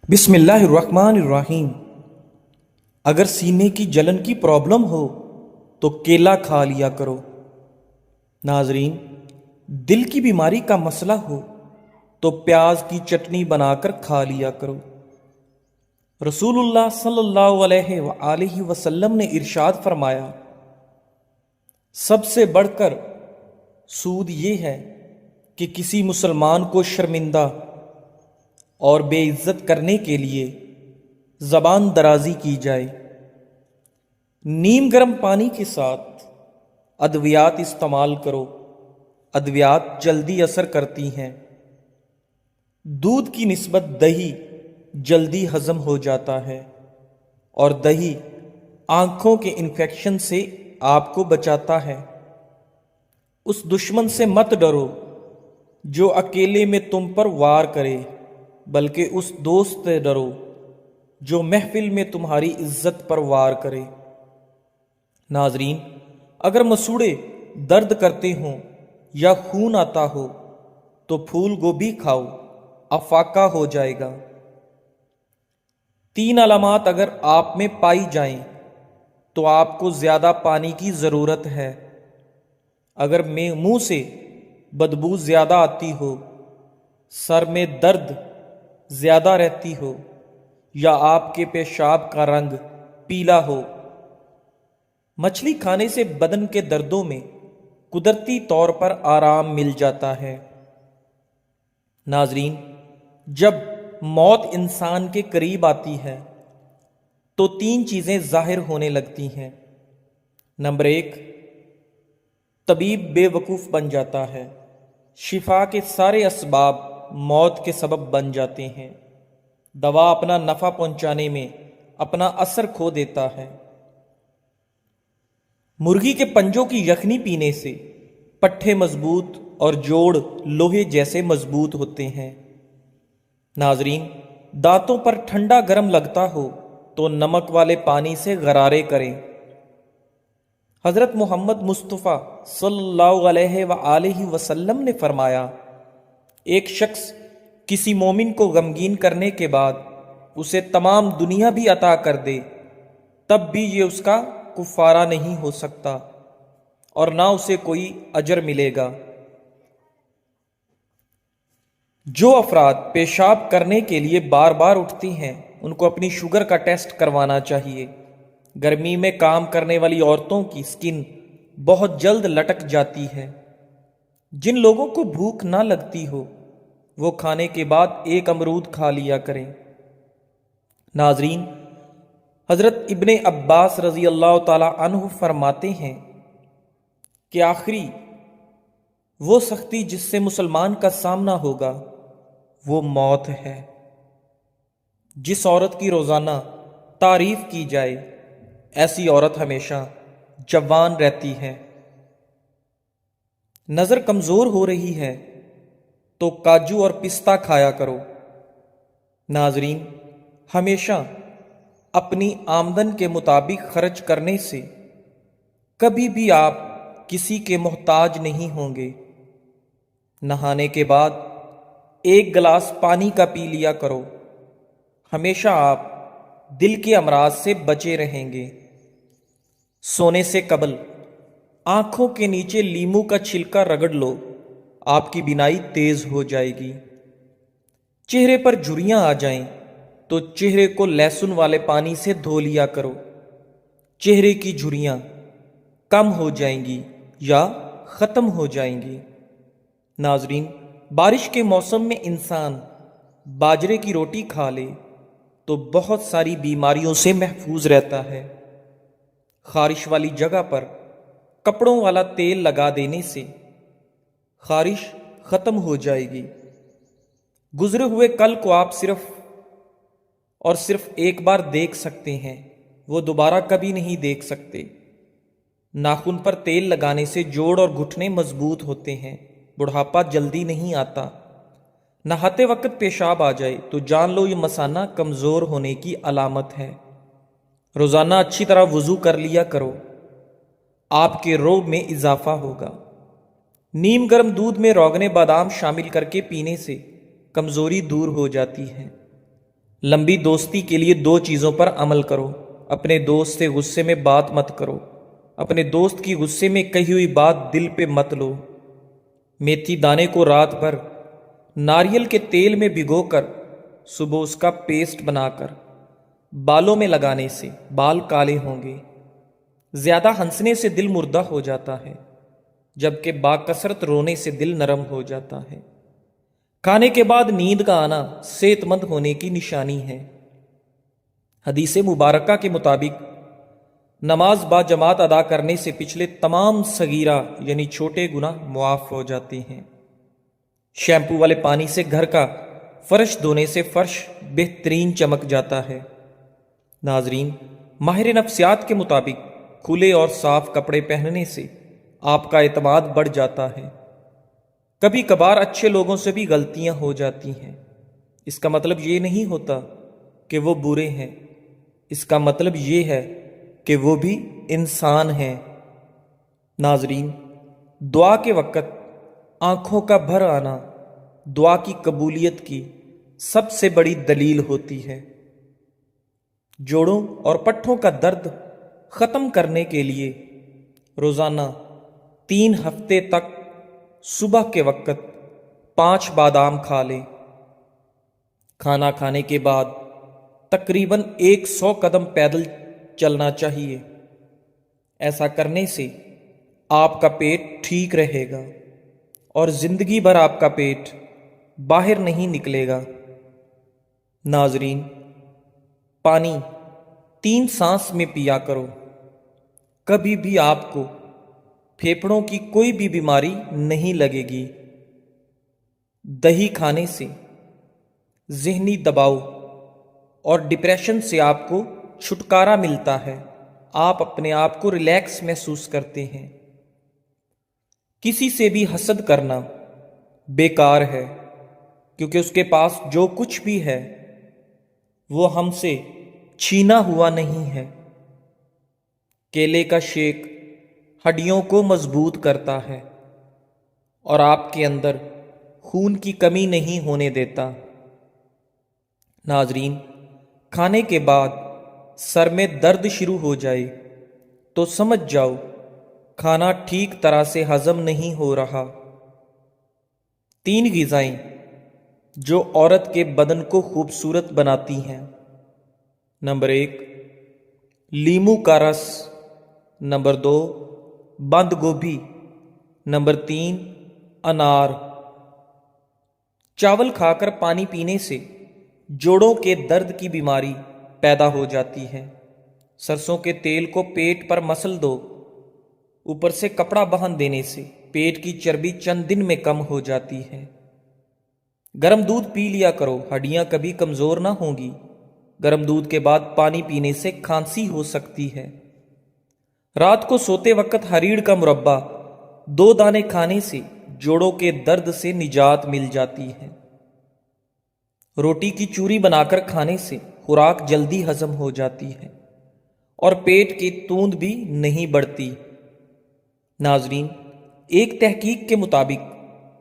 بسم اللہ الرحمن الرحیم۔ اگر سینے کی جلن کی پرابلم ہو تو کیلا کھا لیا کرو۔ ناظرین، دل کی بیماری کا مسئلہ ہو تو پیاز کی چٹنی بنا کر کھا لیا کرو۔ رسول اللہ صلی اللہ علیہ وآلہ وسلم نے ارشاد فرمایا، سب سے بڑھ کر سود یہ ہے کہ کسی مسلمان کو شرمندہ اور بے عزت کرنے کے لیے زبان درازی کی جائے۔ نیم گرم پانی کے ساتھ ادویات استعمال کرو، ادویات جلدی اثر کرتی ہیں۔ دودھ کی نسبت دہی جلدی ہضم ہو جاتا ہے، اور دہی آنکھوں کے انفیکشن سے آپ کو بچاتا ہے۔ اس دشمن سے مت ڈرو جو اکیلے میں تم پر وار کرے، بلکہ اس دوست سے ڈرو جو محفل میں تمہاری عزت پر وار کرے۔ ناظرین، اگر مسوڑے درد کرتے ہوں یا خون آتا ہو تو پھول گوبھی کھاؤ، افاقہ ہو جائے گا۔ 3 علامات اگر آپ میں پائی جائیں تو آپ کو زیادہ پانی کی ضرورت ہے۔ اگر منہ سے بدبو زیادہ آتی ہو، سر میں درد زیادہ رہتی ہو، یا آپ کے پیشاب کا رنگ پیلا ہو۔ مچھلی کھانے سے بدن کے دردوں میں قدرتی طور پر آرام مل جاتا ہے۔ ناظرین، جب موت انسان کے قریب آتی ہے تو 3 چیزیں ظاہر ہونے لگتی ہیں۔ نمبر 1، طبیب بے وقوف بن جاتا ہے۔ شفا کے سارے اسباب موت کے سبب بن جاتے ہیں۔ دوا اپنا نفع پہنچانے میں اپنا اثر کھو دیتا ہے۔ مرغی کے پنجوں کی یخنی پینے سے پٹھے مضبوط اور جوڑ لوہے جیسے مضبوط ہوتے ہیں۔ ناظرین، دانتوں پر ٹھنڈا گرم لگتا ہو تو نمک والے پانی سے غرارے کریں۔ حضرت محمد مصطفیٰ صلی اللہ علیہ وآلہ وسلم نے فرمایا، ایک شخص کسی مومن کو غمگین کرنے کے بعد اسے تمام دنیا بھی عطا کر دے، تب بھی یہ اس کا کفارہ نہیں ہو سکتا اور نہ اسے کوئی اجر ملے گا۔ جو افراد پیشاب کرنے کے لیے بار بار اٹھتی ہیں ان کو اپنی شوگر کا ٹیسٹ کروانا چاہیے۔ گرمی میں کام کرنے والی عورتوں کی سکن بہت جلد لٹک جاتی ہے۔ جن لوگوں کو بھوک نہ لگتی ہو وہ کھانے کے بعد 1 امرود کھا لیا کریں۔ ناظرین، حضرت ابن عباس رضی اللہ تعالی عنہ فرماتے ہیں کہ آخری وہ سختی جس سے مسلمان کا سامنا ہوگا وہ موت ہے۔ جس عورت کی روزانہ تعریف کی جائے ایسی عورت ہمیشہ جوان رہتی ہے۔ نظر کمزور ہو رہی ہے تو کاجو اور پستہ کھایا کرو۔ ناظرین، ہمیشہ اپنی آمدن کے مطابق خرچ کرنے سے کبھی بھی آپ کسی کے محتاج نہیں ہوں گے۔ نہانے کے بعد 1 گلاس پانی کا پی لیا کرو۔ ہمیشہ آپ دل کے امراض سے بچے رہیں گے۔ سونے سے قبل آنکھوں کے نیچے لیموں کا چھلکا رگڑ لو، آپ کی بینائی تیز ہو جائے گی۔ چہرے پر جھریاں آ جائیں تو چہرے کو لہسن والے پانی سے دھو لیا کرو، چہرے کی جھریاں کم ہو جائیں گی یا ختم ہو جائیں گی۔ ناظرین، بارش کے موسم میں انسان باجرے کی روٹی کھا لے تو بہت ساری بیماریوں سے محفوظ رہتا ہے۔ خارش والی جگہ پر کپڑوں والا تیل لگا دینے سے خارش ختم ہو جائے گی۔ گزرے ہوئے کل کو آپ صرف ایک بار دیکھ سکتے ہیں، وہ دوبارہ کبھی نہیں دیکھ سکتے۔ ناخن پر تیل لگانے سے جوڑ اور گھٹنے مضبوط ہوتے ہیں، بڑھاپا جلدی نہیں آتا۔ نہاتے وقت پیشاب آ جائے تو جان لو یہ مثانہ کمزور ہونے کی علامت ہے۔ روزانہ اچھی طرح وضو کر لیا کرو، آپ کے روگ میں اضافہ ہوگا۔ نیم گرم دودھ میں روغن بادام شامل کر کے پینے سے کمزوری دور ہو جاتی ہے۔ لمبی دوستی کے لیے دو چیزوں پر عمل کرو۔ اپنے دوست سے غصے میں بات مت کرو۔ اپنے دوست کی غصے میں کہی ہوئی بات دل پہ مت لو۔ میتھی دانے کو رات بھر ناریل کے تیل میں بھگو کر صبح اس کا پیسٹ بنا کر بالوں میں لگانے سے بال کالے ہوں گے۔ زیادہ ہنسنے سے دل مردہ ہو جاتا ہے، جبکہ باکثرت رونے سے دل نرم ہو جاتا ہے۔ کھانے کے بعد نیند کا آنا صحت مند ہونے کی نشانی ہے۔ حدیث مبارکہ کے مطابق نماز با جماعت ادا کرنے سے پچھلے تمام صغیرہ یعنی چھوٹے گناہ معاف ہو جاتے ہیں۔ شیمپو والے پانی سے گھر کا فرش دھونے سے فرش بہترین چمک جاتا ہے۔ ناظرین، ماہر نفسیات کے مطابق کھلے اور صاف کپڑے پہننے سے آپ کا اعتماد بڑھ جاتا ہے۔ کبھی کبھار اچھے لوگوں سے بھی غلطیاں ہو جاتی ہیں۔ اس کا مطلب یہ نہیں ہوتا کہ وہ برے ہیں، اس کا مطلب یہ ہے کہ وہ بھی انسان ہیں۔ ناظرین، دعا کے وقت آنکھوں کا بھر آنا دعا کی قبولیت کی سب سے بڑی دلیل ہوتی ہے۔ جوڑوں اور پٹھوں کا درد ختم کرنے کے لیے روزانہ 3 ہفتے تک صبح کے وقت 5 بادام کھا لیں۔ کھانا کھانے کے بعد تقریباً 100 قدم پیدل چلنا چاہیے۔ ایسا کرنے سے آپ کا پیٹ ٹھیک رہے گا اور زندگی بھر آپ کا پیٹ باہر نہیں نکلے گا۔ ناظرین، پانی 3 سانس میں پیا کرو۔ کبھی بھی آپ کو پھیپھڑوں کی کوئی بھی بیماری نہیں لگے گی۔ دہی کھانے سے ذہنی دباؤ اور ڈپریشن سے آپ کو چھٹکارا ملتا ہے۔ آپ اپنے آپ کو ریلیکس محسوس کرتے ہیں۔ کسی سے بھی حسد کرنا بیکار ہے، کیونکہ اس کے پاس جو کچھ بھی ہے وہ ہم سے چھینا ہوا نہیں ہے۔ کیلے کا شیک ہڈیوں کو مضبوط کرتا ہے اور آپ کے اندر خون کی کمی نہیں ہونے دیتا۔ ناظرین، کھانے کے بعد سر میں درد شروع ہو جائے تو سمجھ جاؤ کھانا ٹھیک طرح سے ہضم نہیں ہو رہا۔ 3 غذائیں جو عورت کے بدن کو خوبصورت بناتی ہیں۔ نمبر 1، لیمو کا رس۔ نمبر 2، بند گوبھی۔ نمبر 3، انار۔ چاول کھا کر پانی پینے سے جوڑوں کے درد کی بیماری پیدا ہو جاتی ہے۔ سرسوں کے تیل کو پیٹ پر مسل دو، اوپر سے کپڑا باندھ دینے سے پیٹ کی چربی چند دن میں کم ہو جاتی ہے۔ گرم دودھ پی لیا کرو، ہڈیاں کبھی کمزور نہ ہوں گی۔ گرم دودھ کے بعد پانی پینے سے کھانسی ہو سکتی ہے۔ رات کو سوتے وقت ہریڑ کا مربع 2 دانے کھانے سے جوڑوں کے درد سے نجات مل جاتی ہے۔ روٹی کی چوری بنا کر کھانے سے خوراک جلدی ہضم ہو جاتی ہے اور پیٹ کی توند بھی نہیں بڑھتی۔ ناظرین، ایک تحقیق کے مطابق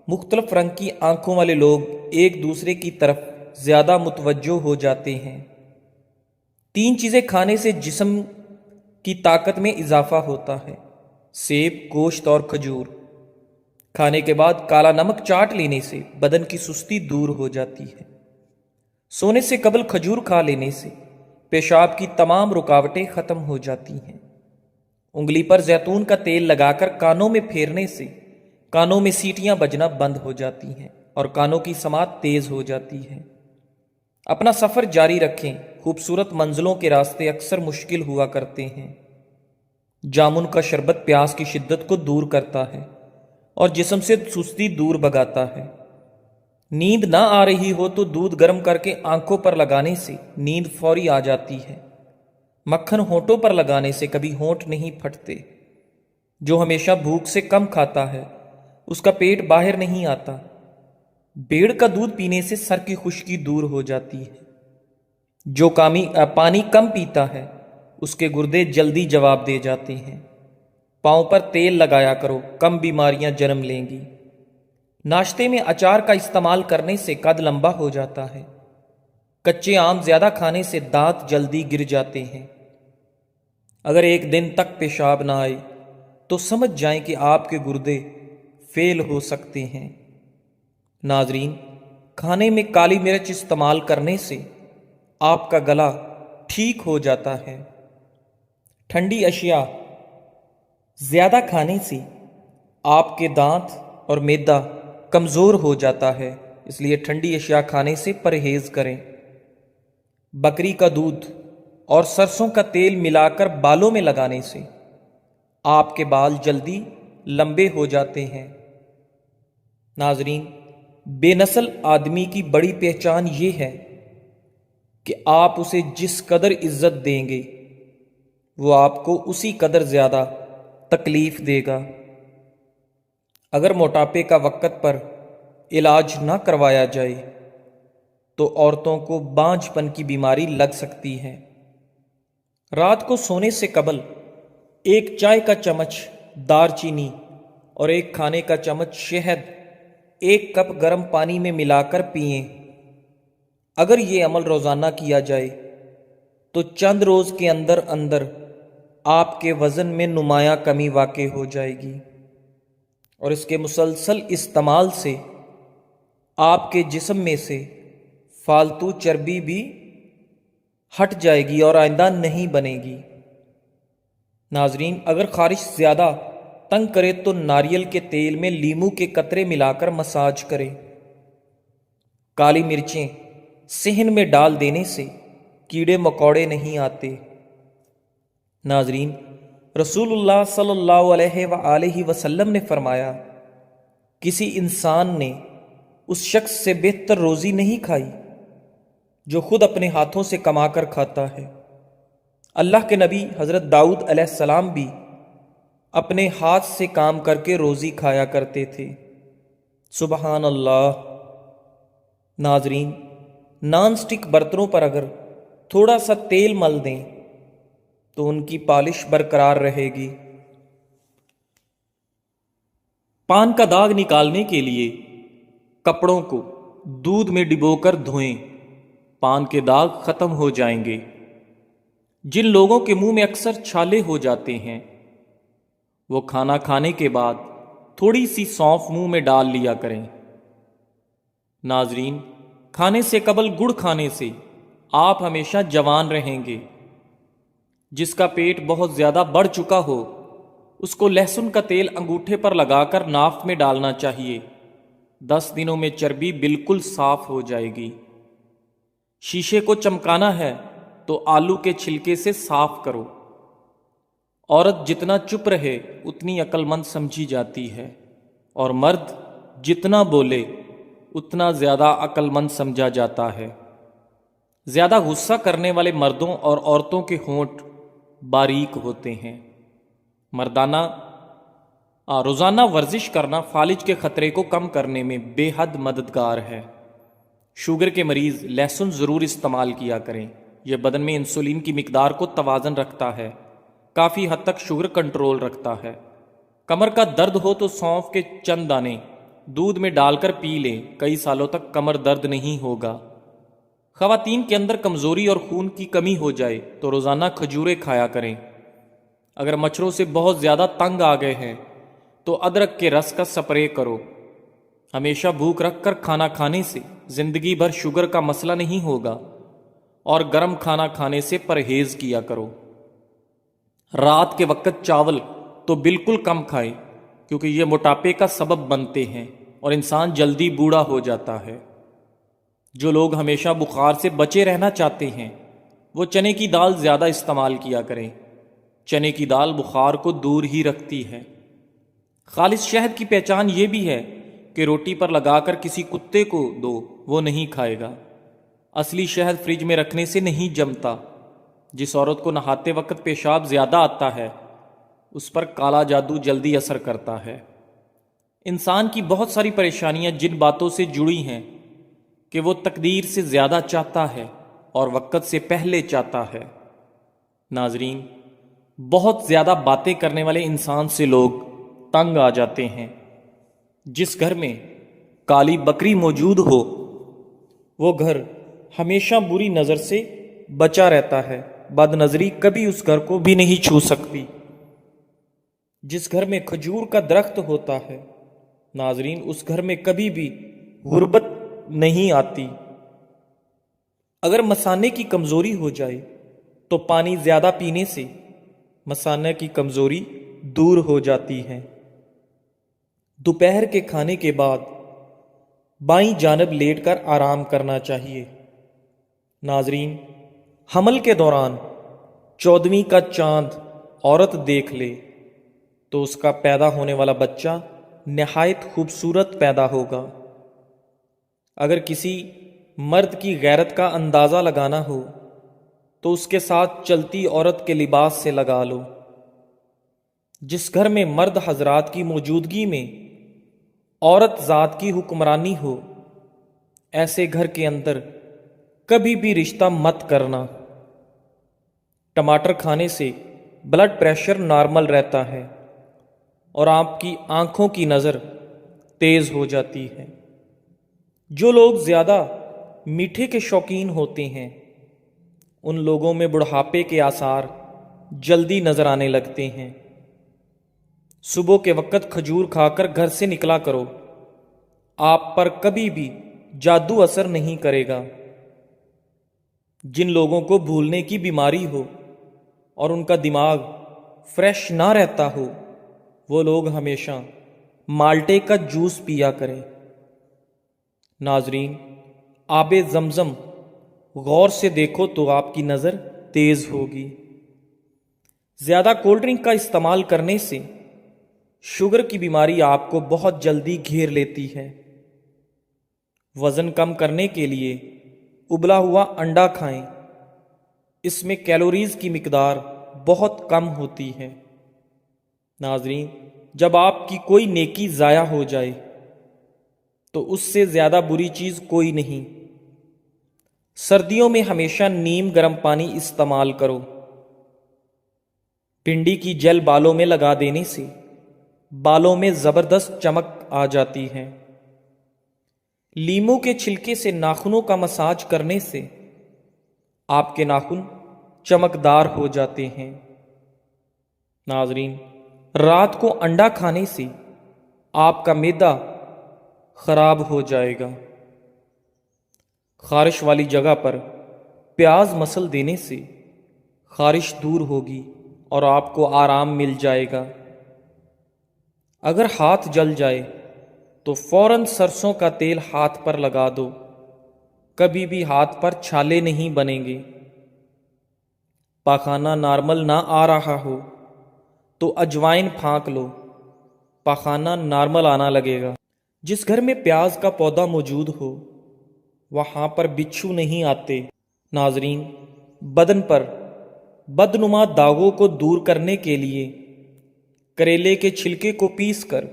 مختلف رنگ کی آنکھوں والے لوگ ایک دوسرے کی طرف زیادہ متوجہ ہو جاتے ہیں۔ 3 چیزیں کھانے سے جسم کی طاقت میں اضافہ ہوتا ہے: سیب، گوشت اور کھجور۔ کھانے کے بعد کالا نمک چاٹ لینے سے بدن کی سستی دور ہو جاتی ہے۔ سونے سے قبل کھجور کھا لینے سے پیشاب کی تمام رکاوٹیں ختم ہو جاتی ہیں۔ انگلی پر زیتون کا تیل لگا کر کانوں میں پھیرنے سے کانوں میں سیٹیاں بجنا بند ہو جاتی ہیں اور کانوں کی سماعت تیز ہو جاتی ہے۔ اپنا سفر جاری رکھیں۔ خوبصورت منزلوں کے راستے اکثر مشکل ہوا کرتے ہیں۔ جامن کا شربت پیاس کی شدت کو دور کرتا ہے اور جسم سے سستی دور بھگاتا ہے۔ نیند نہ آ رہی ہو تو دودھ گرم کر کے آنکھوں پر لگانے سے نیند فوری آ جاتی ہے۔ مکھن ہونٹوں پر لگانے سے کبھی ہونٹ نہیں پھٹتے۔ جو ہمیشہ بھوک سے کم کھاتا ہے اس کا پیٹ باہر نہیں آتا۔ بیڑ کا دودھ پینے سے سر کی خشکی دور ہو جاتی ہے۔ جو پانی کم پیتا ہے اس کے گردے جلدی جواب دے جاتے ہیں۔ پاؤں پر تیل لگایا کرو، کم بیماریاں جنم لیں گی۔ ناشتے میں اچار کا استعمال کرنے سے قد لمبا ہو جاتا ہے۔ کچے آم زیادہ کھانے سے دانت جلدی گر جاتے ہیں۔ اگر ایک دن تک پیشاب نہ آئے تو سمجھ جائیں کہ آپ کے گردے فیل ہو سکتے ہیں۔ ناظرین، کھانے میں کالی مرچ استعمال کرنے سے آپ کا گلا ٹھیک ہو جاتا ہے۔ ٹھنڈی اشیاء زیادہ کھانے سے آپ کے دانت اور معدہ کمزور ہو جاتا ہے، اس لیے ٹھنڈی اشیاء کھانے سے پرہیز کریں۔ بکری کا دودھ اور سرسوں کا تیل ملا کر بالوں میں لگانے سے آپ کے بال جلدی لمبے ہو جاتے ہیں۔ ناظرین، بے نسل آدمی کی بڑی پہچان یہ ہے کہ آپ اسے جس قدر عزت دیں گے وہ آپ کو اسی قدر زیادہ تکلیف دے گا۔ اگر موٹاپے کا وقت پر علاج نہ کروایا جائے تو عورتوں کو بانجھ پن کی بیماری لگ سکتی ہے۔ رات کو سونے سے قبل ایک چائے کا چمچ دار چینی اور ایک کھانے کا چمچ شہد ایک کپ گرم پانی میں ملا کر پئیں۔ اگر یہ عمل روزانہ کیا جائے تو چند روز کے اندر اندر آپ کے وزن میں نمایاں کمی واقع ہو جائے گی، اور اس کے مسلسل استعمال سے آپ کے جسم میں سے فالتو چربی بھی ہٹ جائے گی اور آئندہ نہیں بنے گی۔ ناظرین، اگر خارش زیادہ تنگ کرے تو ناریل کے تیل میں لیموں کے قطرے ملا کر مساج کریں۔ کالی مرچیں صحن میں ڈال دینے سے کیڑے مکوڑے نہیں آتے۔ ناظرین، رسول اللہ صلی اللہ علیہ وآلہ وسلم نے فرمایا، کسی انسان نے اس شخص سے بہتر روزی نہیں کھائی جو خود اپنے ہاتھوں سے کما کر کھاتا ہے۔ اللہ کے نبی حضرت داؤد علیہ السلام بھی اپنے ہاتھ سے کام کر کے روزی کھایا کرتے تھے۔ سبحان اللہ۔ ناظرین، نان سٹک برتنوں پر اگر تھوڑا سا تیل مل دیں تو ان کی پالش برقرار رہے گی۔ پان کا داغ نکالنے کے لیے کپڑوں کو دودھ میں ڈبو کر دھوئیں، پان کے داغ ختم ہو جائیں گے۔ جن لوگوں کے منہ میں اکثر چھالے ہو جاتے ہیں وہ کھانا کھانے کے بعد تھوڑی سی سونف منہ میں ڈال لیا کریں۔ ناظرین، کھانے سے قبل گڑ کھانے سے آپ ہمیشہ جوان رہیں گے۔ جس کا پیٹ بہت زیادہ بڑھ چکا ہو اس کو لہسن کا تیل انگوٹھے پر لگا کر ناف میں ڈالنا چاہیے۔ 10 دنوں میں چربی بالکل صاف ہو جائے گی۔ شیشے کو چمکانا ہے تو آلو کے چھلکے سے صاف کرو۔ عورت جتنا چپ رہے اتنی عقل مند سمجھی جاتی ہے، اور مرد جتنا بولے اتنا زیادہ عقل مند سمجھا جاتا ہے۔ زیادہ غصہ کرنے والے مردوں اور عورتوں کے ہونٹ باریک ہوتے ہیں۔ روزانہ ورزش کرنا فالج کے خطرے کو کم کرنے میں بے حد مددگار ہے۔ شوگر کے مریض لہسن ضرور استعمال کیا کریں، یہ بدن میں انسولین کی مقدار کو توازن رکھتا ہے، کافی حد تک شوگر کنٹرول رکھتا ہے۔ کمر کا درد ہو تو سونف کے چند دانے دودھ میں ڈال کر پی لیں، کئی سالوں تک کمر درد نہیں ہوگا۔ خواتین کے اندر کمزوری اور خون کی کمی ہو جائے تو روزانہ کھجوریں کھایا کریں۔ اگر مچھروں سے بہت زیادہ تنگ آ گئے ہیں تو ادرک کے رس کا سپرے کرو۔ ہمیشہ بھوک رکھ کر کھانا کھانے سے زندگی بھر شوگر کا مسئلہ نہیں ہوگا، اور گرم کھانا کھانے سے پرہیز کیا کرو۔ رات کے وقت چاول تو بالکل کم کھائیں کیونکہ یہ موٹاپے کا سبب بنتے ہیں اور انسان جلدی بوڑھا ہو جاتا ہے۔ جو لوگ ہمیشہ بخار سے بچے رہنا چاہتے ہیں وہ چنے کی دال زیادہ استعمال کیا کریں۔ چنے کی دال بخار کو دور ہی رکھتی ہے۔ خالص شہد کی پہچان یہ بھی ہے کہ روٹی پر لگا کر کسی کتے کو دو، وہ نہیں کھائے گا۔ اصلی شہد فریج میں رکھنے سے نہیں جمتا۔ جس عورت کو نہاتے وقت پیشاب زیادہ آتا ہے اس پر کالا جادو جلدی اثر کرتا ہے۔ انسان کی بہت ساری پریشانیاں جن باتوں سے جڑی ہیں کہ وہ تقدیر سے زیادہ چاہتا ہے اور وقت سے پہلے چاہتا ہے۔ ناظرین، بہت زیادہ باتیں کرنے والے انسان سے لوگ تنگ آ جاتے ہیں۔ جس گھر میں کالی بکری موجود ہو وہ گھر ہمیشہ بری نظر سے بچا رہتا ہے، بد نظری کبھی اس گھر کو بھی نہیں چھو سکتی۔ جس گھر میں کھجور کا درخت ہوتا ہے ناظرین، اس گھر میں کبھی بھی غربت نہیں آتی۔ اگر مثانے کی کمزوری ہو جائے تو پانی زیادہ پینے سے مثانے کی کمزوری دور ہو جاتی ہے۔ دوپہر کے کھانے کے بعد بائیں جانب لیٹ کر آرام کرنا چاہیے۔ ناظرین، حمل کے دوران 14ویں کا چاند عورت دیکھ لے تو اس کا پیدا ہونے والا بچہ نہایت خوبصورت پیدا ہوگا۔ اگر کسی مرد کی غیرت کا اندازہ لگانا ہو تو اس کے ساتھ چلتی عورت کے لباس سے لگا لو۔ جس گھر میں مرد حضرات کی موجودگی میں عورت ذات کی حکمرانی ہو، ایسے گھر کے اندر کبھی بھی رشتہ مت کرنا۔ ٹماٹر کھانے سے بلڈ پریشر نارمل رہتا ہے اور آپ کی آنکھوں کی نظر تیز ہو جاتی ہے۔ جو لوگ زیادہ میٹھے کے شوقین ہوتے ہیں ان لوگوں میں بڑھاپے کے آثار جلدی نظر آنے لگتے ہیں۔ صبح کے وقت کھجور کھا کر گھر سے نکلا کرو، آپ پر کبھی بھی جادو اثر نہیں کرے گا۔ جن لوگوں کو بھولنے کی بیماری ہو اور ان کا دماغ فریش نہ رہتا ہو وہ لوگ ہمیشہ مالٹے کا جوس پیا کریں۔ ناظرین، آب زمزم غور سے دیکھو تو آپ کی نظر تیز ہوگی۔ زیادہ کولڈ ڈرنک کا استعمال کرنے سے شوگر کی بیماری آپ کو بہت جلدی گھیر لیتی ہے۔ وزن کم کرنے کے لیے ابلا ہوا انڈا کھائیں، اس میں کیلوریز کی مقدار بہت کم ہوتی ہے۔ ناظرین، جب آپ کی کوئی نیکی ضائع ہو جائے تو اس سے زیادہ بری چیز کوئی نہیں۔ سردیوں میں ہمیشہ نیم گرم پانی استعمال کرو۔ بھنڈی کی جیل بالوں میں لگا دینے سے بالوں میں زبردست چمک آ جاتی ہے۔ لیموں کے چھلکے سے ناخنوں کا مساج کرنے سے آپ کے ناخن چمکدار ہو جاتے ہیں۔ ناظرین، رات کو انڈا کھانے سے آپ کا معدہ خراب ہو جائے گا۔ خارش والی جگہ پر پیاز مسل دینے سے خارش دور ہوگی اور آپ کو آرام مل جائے گا۔ اگر ہاتھ جل جائے تو فوراً سرسوں کا تیل ہاتھ پر لگا دو، کبھی بھی ہاتھ پر چھالے نہیں بنیں گے۔ پاخانہ نارمل نہ آ رہا ہو تو اجوائن پھانک لو، پاخانہ نارمل آنا لگے گا۔ جس گھر میں پیاز کا پودا موجود ہو وہاں پر بچھو نہیں آتے۔ ناظرین، بدن پر بدنما داغوں کو دور کرنے کے لیے کریلے کے چھلکے کو پیس کر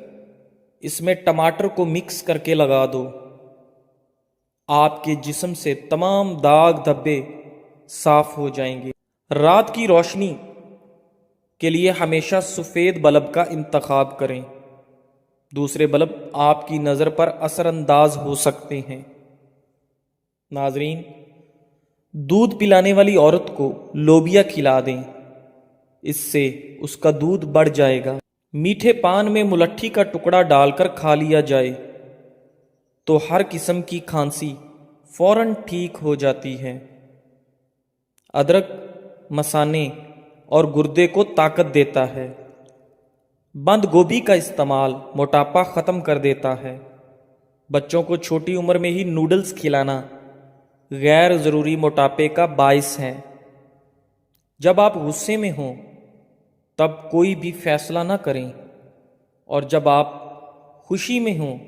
اس میں ٹماٹر کو مکس کر کے لگا دو، آپ کے جسم سے تمام داغ دھبے صاف ہو جائیں گے۔ رات کی روشنی کے لیے ہمیشہ سفید بلب کا انتخاب کریں، دوسرے بلب آپ کی نظر پر اثر انداز ہو سکتے ہیں۔ ناظرین، دودھ پلانے والی عورت کو لوبیا کھلا دیں، اس سے اس کا دودھ بڑھ جائے گا۔ میٹھے پان میں ملٹھی کا ٹکڑا ڈال کر کھا لیا جائے تو ہر قسم کی کھانسی فوراً ٹھیک ہو جاتی ہے۔ ادرک مثانے اور گردے کو طاقت دیتا ہے۔ بند گوبھی کا استعمال موٹاپا ختم کر دیتا ہے۔ بچوں کو چھوٹی عمر میں ہی نوڈلز کھلانا غیر ضروری موٹاپے کا باعث ہے۔ جب آپ غصے میں ہوں تب کوئی بھی فیصلہ نہ کریں اور جب آپ خوشی میں ہوں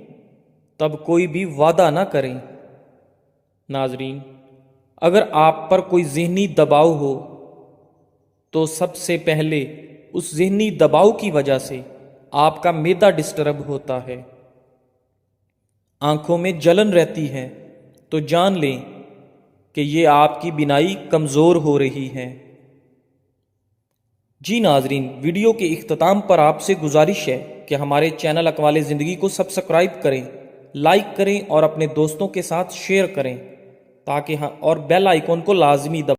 تب کوئی بھی وعدہ نہ کریں۔ ناظرین، اگر آپ پر کوئی ذہنی دباؤ ہو تو سب سے پہلے اس ذہنی دباؤ کی وجہ سے آپ کا معدہ ڈسٹرب ہوتا ہے۔ آنکھوں میں جلن رہتی ہے تو جان لیں کہ یہ آپ کی بینائی کمزور ہو رہی ہے۔ جی ناظرین، ویڈیو کے اختتام پر آپ سے گزارش ہے کہ ہمارے چینل اقوال زندگی کو سبسکرائب کریں، لائک کریں اور اپنے دوستوں کے ساتھ شیئر کریں تاکہ اور بیل آئیکن کو لازمی دبائیں